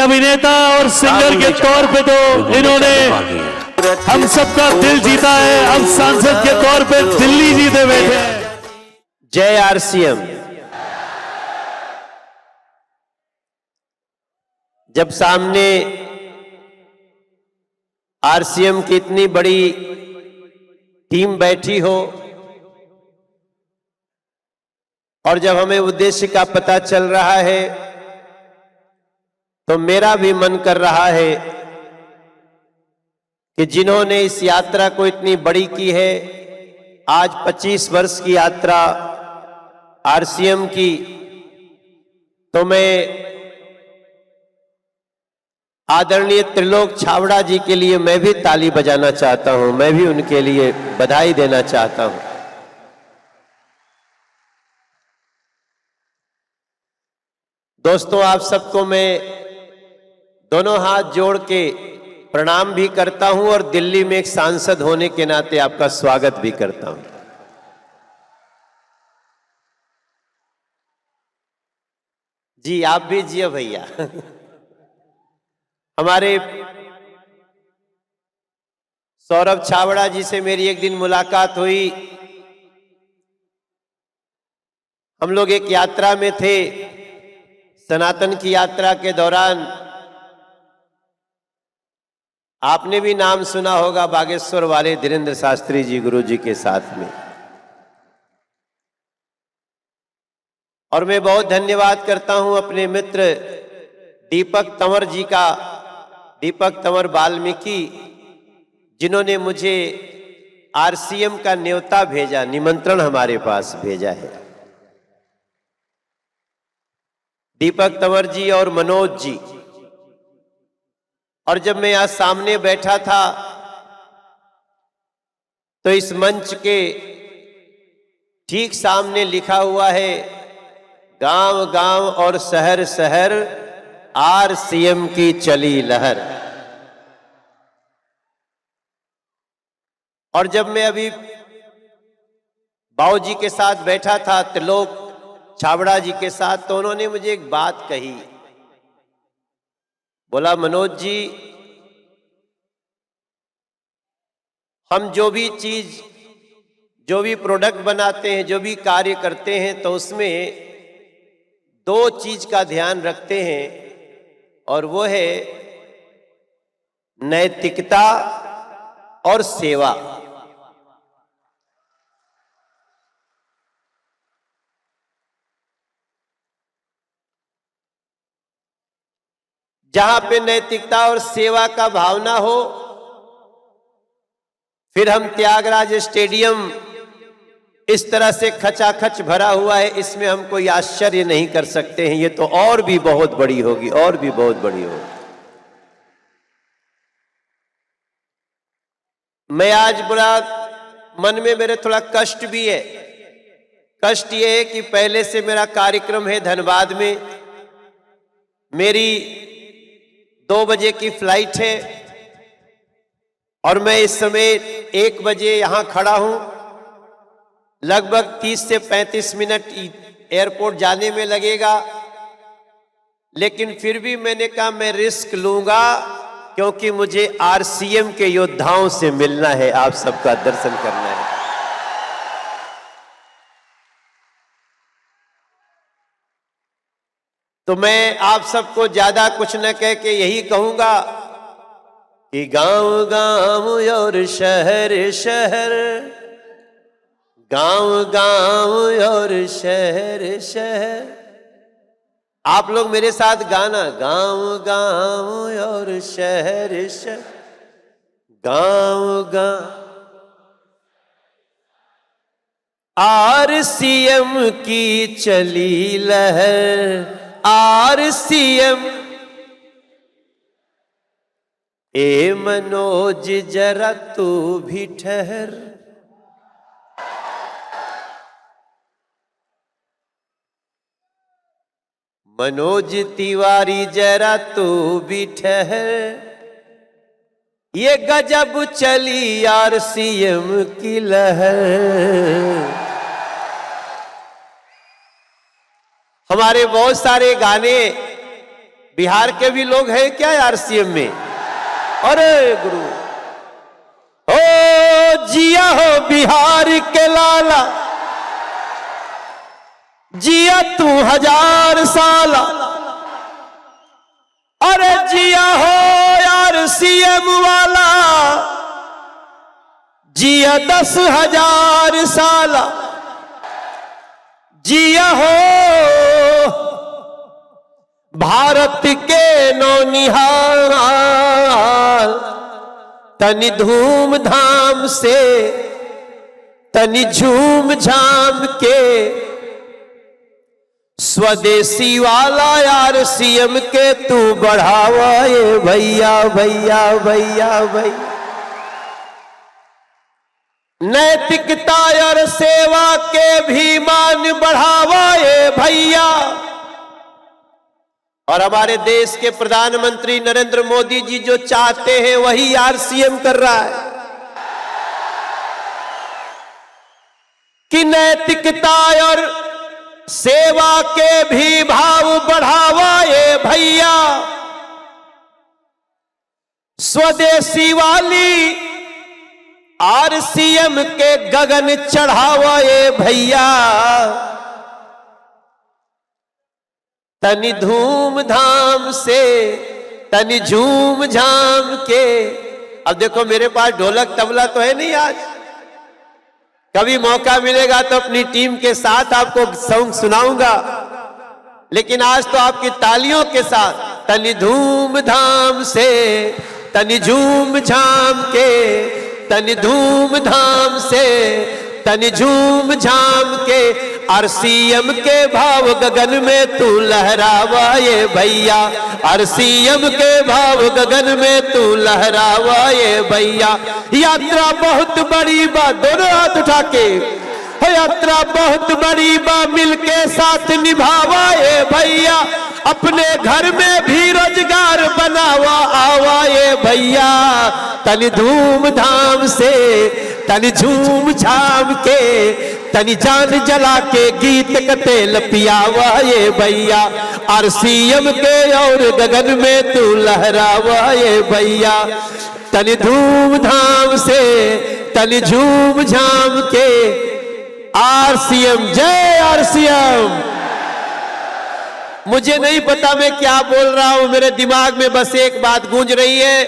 अभिनेता और सिंगर के तौर पे तो इन्होंने हम सबका दिल जीता है, अब सांसद के तौर पे दिल्ली जीते बैठे हैं। जय आरसीएम। जब सामने आरसीएम की इतनी बड़ी टीम बैठी हो और जब हमें उद्देश्य का पता चल रहा है तो मेरा भी मन कर रहा है कि जिन्होंने इस यात्रा को इतनी बड़ी की है, आज 25 वर्ष की यात्रा आरसीएम की, तो मैं आदरणीय त्रिलोक छाबड़ा जी के लिए मैं भी ताली बजाना चाहता हूं, मैं भी उनके लिए बधाई देना चाहता हूं। दोस्तों, आप सबको मैं दोनों हाथ जोड़ के प्रणाम भी करता हूं और दिल्ली में एक सांसद होने के नाते आपका स्वागत भी करता हूं। जी आप भी जियो भैया। हमारे सौरभ छाबड़ा जी से मेरी एक दिन मुलाकात हुई। हम लोग एक यात्रा में थे, सनातन की यात्रा के दौरान आपने भी नाम सुना होगा बागेश्वर वाले धीरेन्द्र शास्त्री जी गुरु जी के साथ में। और मैं बहुत धन्यवाद करता हूं अपने मित्र दीपक तंवर जी का, दीपक तंवर वाल्मीकि, जिन्होंने मुझे आरसीएम का न्योता भेजा, निमंत्रण हमारे पास भेजा है। दीपक तंवर जी और मनोज जी। और जब मैं यहां सामने बैठा था तो इस मंच के ठीक सामने लिखा हुआ है, गांव गांव और शहर शहर आरसीएम की चली लहर। और जब मैं अभी बाबू जी के साथ बैठा था, त्रिलोक छाबड़ा जी के साथ, तो उन्होंने मुझे एक बात कही। बोला, मनोज जी, हम जो भी चीज, जो भी प्रोडक्ट बनाते हैं, जो भी कार्य करते हैं, तो उसमें दो चीज का ध्यान रखते हैं, और वो है नैतिकता और सेवा। जहां पे नैतिकता और सेवा का भावना हो, फिर हम त्यागराज स्टेडियम इस तरह से खचाखच भरा हुआ है, इसमें हम कोई आश्चर्य नहीं कर सकते हैं। ये तो और भी बहुत बड़ी होगी, और भी बहुत बड़ी होगी। मैं आज बड़ा मन में मेरे थोड़ा कष्ट भी है। कष्ट ये है कि पहले से मेरा कार्यक्रम है धनबाद में, मेरी 2 बजे की फ्लाइट है और मैं इस समय 1 बजे यहां खड़ा हूं। लगभग 30 से 35 मिनट एयरपोर्ट जाने में लगेगा, लेकिन फिर भी मैंने कहा मैं रिस्क लूंगा, क्योंकि मुझे आरसीएम के योद्धाओं से मिलना है, आप सबका दर्शन करना है। तो मैं आप सबको ज्यादा कुछ न कह के यही कहूंगा कि गांव गांव और शहर शहर, गांव गांव और शहर शहर। आप लोग मेरे साथ गाना, गांव गांव और शहर शहर, गांव गांव आरसीएम की चली लहर, आरसीएम। ए मनोज जरा तू भी ठहर, मनोज तिवारी जरा तू भी ठहर, ये गजब चली आरसीएम की लहर। हमारे बहुत सारे गाने बिहार के भी लोग हैं क्या आरसीएम में? अरे गुरु, ओ जिया हो बिहार के लाला, जिया तू 1000 साला, अरे जिया हो यार सीएम वाला, जिया 10,000 साला, जिया हो भारत के नौनिहाल, तनि धूमधाम से तनि झूम झाम के, स्वदेशी वाला यार सीएम के तू बढ़ावा ये भैया भैया भैया भैया। नैतिकता और सेवा के भी मान बढ़ावा ये भैया। और हमारे देश के प्रधानमंत्री नरेंद्र मोदी जी जो चाहते हैं वही आरसीएम कर रहा है कि नैतिकता और सेवा के भी भाव बढ़ावा ये भैया। स्वदेशी वाली आरसीएम के गगन चढ़ावा ये भैया। तनि धूमधाम से तनि झूम झाम के। अब देखो मेरे पास ढोलक तबला तो है नहीं आज, कभी मौका मिलेगा तो अपनी टीम के साथ आपको सॉन्ग सुनाऊंगा, लेकिन आज तो आपकी तालियों के साथ तनि धूमधाम से तनि झूम झाम के, तनि धूमधाम से तनि झूम झाम के। आरसीएम के भाव गगन में तू लहरावा ये भैया, आरसीएम के भाव गगन में तू लहरावा ये भैया। यात्रा बहुत बड़ी बा, दोनों हाथ उठा के, यात्रा बहुत बड़ी बा, मिलके साथ निभावा ये भैया। अपने घर में भी रोजगार बनावा आवा ये भैया। तनि धूमधाम से तनि झूम झाम के, तनि जान जला के गीत कतेल पियावा ये भैया। आरसीएम के और गगन में तू लहरावा ये भैया। तनि धूमधाम से तनि झूम झाम के। आरसीएम जय आरसीएम। मुझे नहीं पता मैं क्या बोल रहा हूं, मेरे दिमाग में बस एक बात गूंज रही है,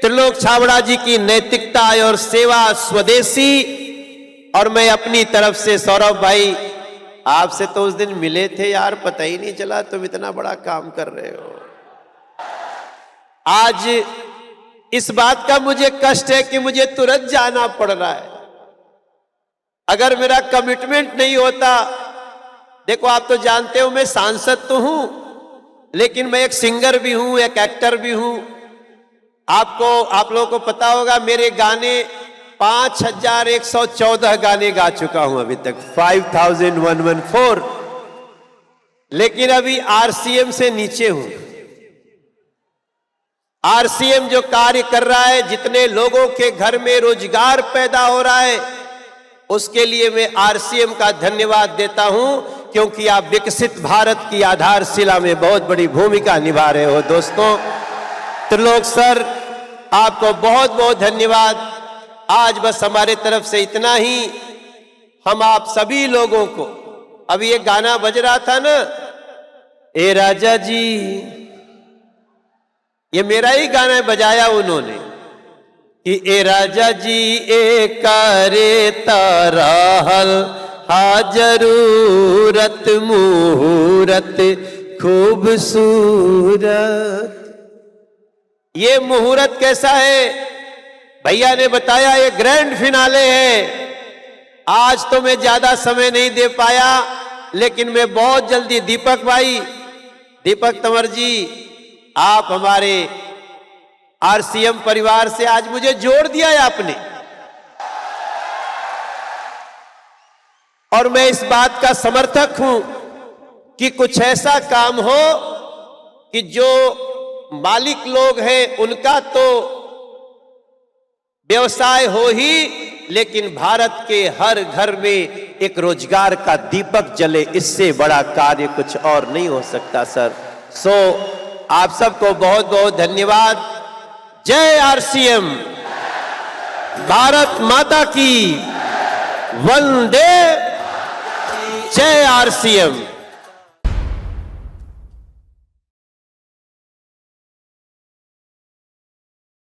त्रिलोक छाबड़ा जी की नैतिकता और सेवा स्वदेशी। और मैं अपनी तरफ से सौरभ भाई, आपसे तो उस दिन मिले थे यार, पता ही नहीं चला तुम इतना बड़ा काम कर रहे हो। आज इस बात का मुझे कष्ट है कि मुझे तुरंत जाना पड़ रहा है। अगर मेरा कमिटमेंट नहीं होता, देखो आप तो जानते हो मैं सांसद तो हूं, लेकिन मैं एक सिंगर भी हूं, एक एक्टर भी हूं। आप लोगों को पता होगा मेरे गाने 5114 गाने गा चुका हूं अभी तक, 5114, लेकिन अभी आरसीएम से नीचे हूं। आरसीएम जो कार्य कर रहा है, जितने लोगों के घर में रोजगार पैदा हो रहा है, उसके लिए मैं आरसीएम का धन्यवाद देता हूं, क्योंकि आप विकसित भारत की आधारशिला में बहुत बड़ी भूमिका निभा रहे हो। दोस्तों, त्रिलोक सर आपको बहुत बहुत धन्यवाद। आज बस हमारे तरफ से इतना ही। हम आप सभी लोगों को, अभी एक गाना बज रहा था ना, ए राजा जी, ये मेरा ही गाना बजाया उन्होंने कि ए राजा जी ए करे ताराहल हा जरूरत मुहूर्त खूबसूरत। ये मुहूर्त कैसा है भैया ने बताया, ये ग्रैंड फिनाले है। आज तो मैं ज्यादा समय नहीं दे पाया, लेकिन मैं बहुत जल्दी, दीपक भाई, दीपक तंवर जी, आप हमारे आरसीएम परिवार से आज मुझे जोड़ दिया है आपने, और मैं इस बात का समर्थक हूं कि कुछ ऐसा काम हो कि जो मालिक लोग हैं उनका तो व्यवसाय हो ही, लेकिन भारत के हर घर में एक रोजगार का दीपक जले। इससे बड़ा कार्य कुछ और नहीं हो सकता सर। सो आप सबको बहुत बहुत धन्यवाद। जय आरसीएम, भारत माता की वंदे, जय आरसीएम।